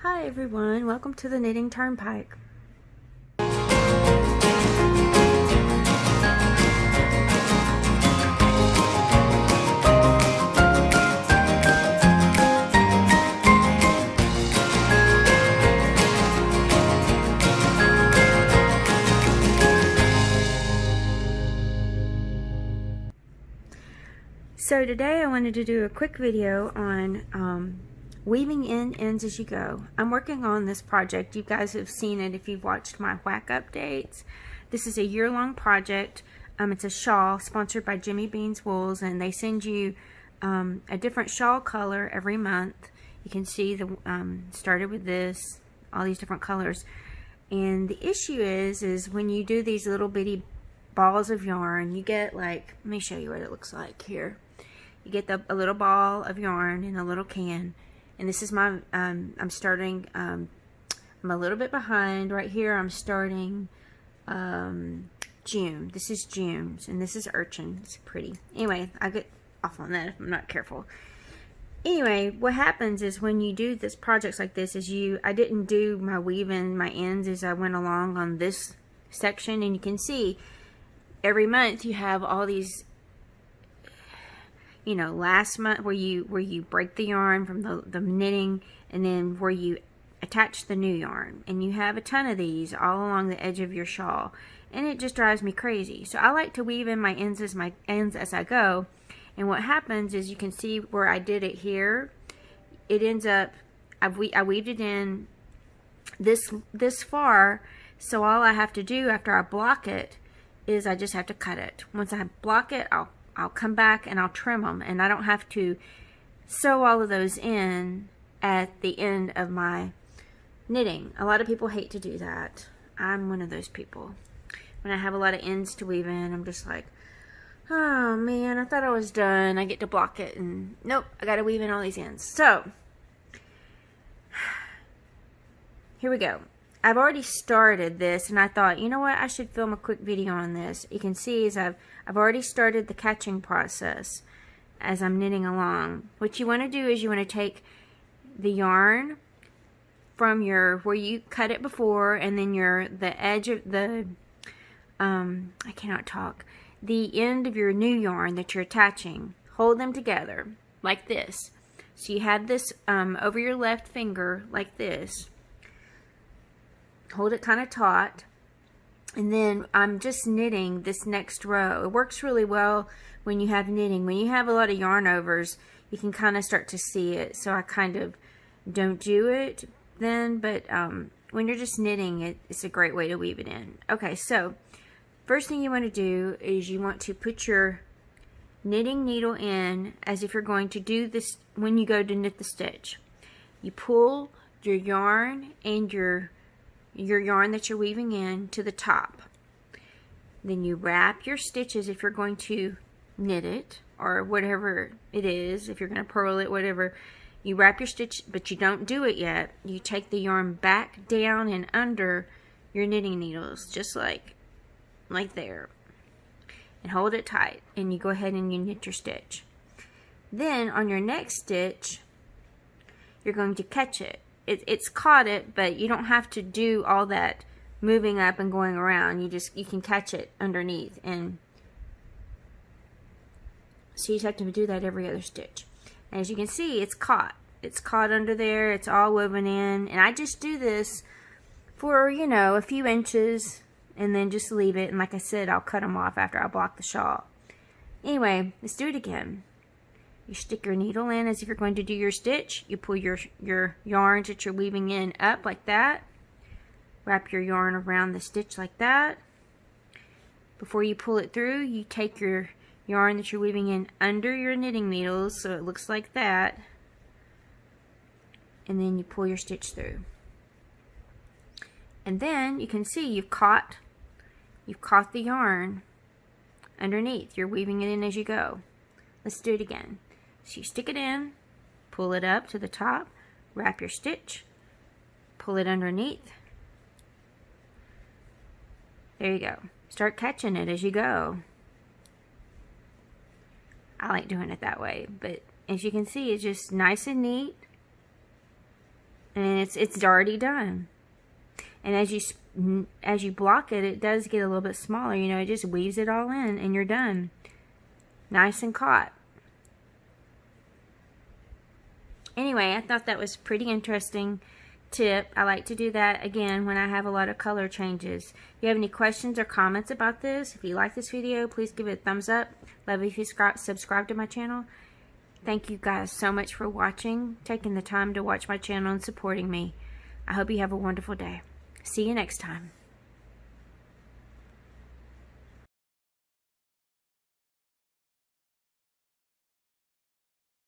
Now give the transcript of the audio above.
Hi everyone, welcome to the Knitting Turnpike. So today I wanted to do a quick video on weaving in ends as you go. I'm working on this project. You guys have seen it if you've watched my whack updates. This is a year-long project. It's a shawl sponsored by Jimmy Beans Wools, and they send you a different shawl color every month. You can see the started with this, all these different colors. And the issue is when you do these little bitty balls of yarn, you get like, let me show you what it looks like here. You get a little ball of yarn in a little can, and this is my, I'm starting, I'm a little bit behind right here. I'm starting June. This is June's, and this is Urchin. It's pretty. Anyway, I get off on that if I'm not careful. Anyway, what happens is when you do this projects like this is I didn't do my weaving, my ends as I went along on this section, and you can see every month you have all these, you know, last month where you break the yarn from the knitting, and then where you attach the new yarn, and you have a ton of these all along the edge of your shawl, and it just drives me crazy. So I like to weave in my ends as I go, and what happens is you can see where I did it here. It ends up I weaved it in this far, so all I have to do after I block it is I just have to cut it. Once I block it, I'll come back and I'll trim them, and I don't have to sew all of those in at the end of my knitting. A lot of people hate to do that. I'm one of those people. When I have a lot of ends to weave in, I'm just like, oh man, I thought I was done. I get to block it, and nope, I gotta weave in all these ends. So here we go. I've already started this, and I thought, you know what, I should film a quick video on this. You can see is I've already started the catching process as I'm knitting along. What you want to do is you want to take the yarn from where you cut it before, and then the edge of the I cannot talk, the end of your new yarn that you're attaching. Hold them together like this. So you have this over your left finger like this. Hold it kind of taut, and then I'm just knitting this next row. It works really well when you have knitting. When you have a lot of yarn overs, you can kind of start to see it, so I kind of don't do it then, but when you're just knitting, it's a great way to weave it in. Okay, so first thing you want to do is you want to put your knitting needle in as if you're going to do this when you go to knit the stitch. You pull your yarn and your yarn that you're weaving in to the top. Then you wrap your stitches if you're going to knit it, or whatever it is, if you're going to purl it, whatever. You wrap your stitch, but you don't do it yet. You take the yarn back down and under your knitting needles, just like there, and hold it tight, and you go ahead and you knit your stitch. Then on your next stitch, you're going to catch it. It's caught it, but you don't have to do all that moving up and going around. You can catch it underneath, and so you just have to do that every other stitch. And as you can see, it's caught under there. It's all woven in, and I just do this for, you know, a few inches, and then just leave it. And like I said, I'll cut them off after I block the shawl. Anyway, let's do it again. You stick your needle in as if you're going to do your stitch. You pull your yarn that you're weaving in up like that. Wrap your yarn around the stitch like that. Before you pull it through, you take your yarn that you're weaving in under your knitting needles, so it looks like that. And then you pull your stitch through. And then you can see you've caught the yarn underneath. You're weaving it in as you go. Let's do it again. So you stick it in, pull it up to the top, wrap your stitch, pull it underneath. There you go. Start catching it as you go. I like doing it that way, but as you can see, it's just nice and neat. and it's already done. And as you block it, it does get a little bit smaller. You know, it just weaves it all in, and you're done. Nice and caught. Anyway, I thought that was pretty interesting tip. I like to do that again when I have a lot of color changes. If you have any questions or comments about this, if you like this video, please give it a thumbs up. Love if you subscribe to my channel. Thank you guys so much for watching, taking the time to watch my channel and supporting me. I hope you have a wonderful day. See you next time.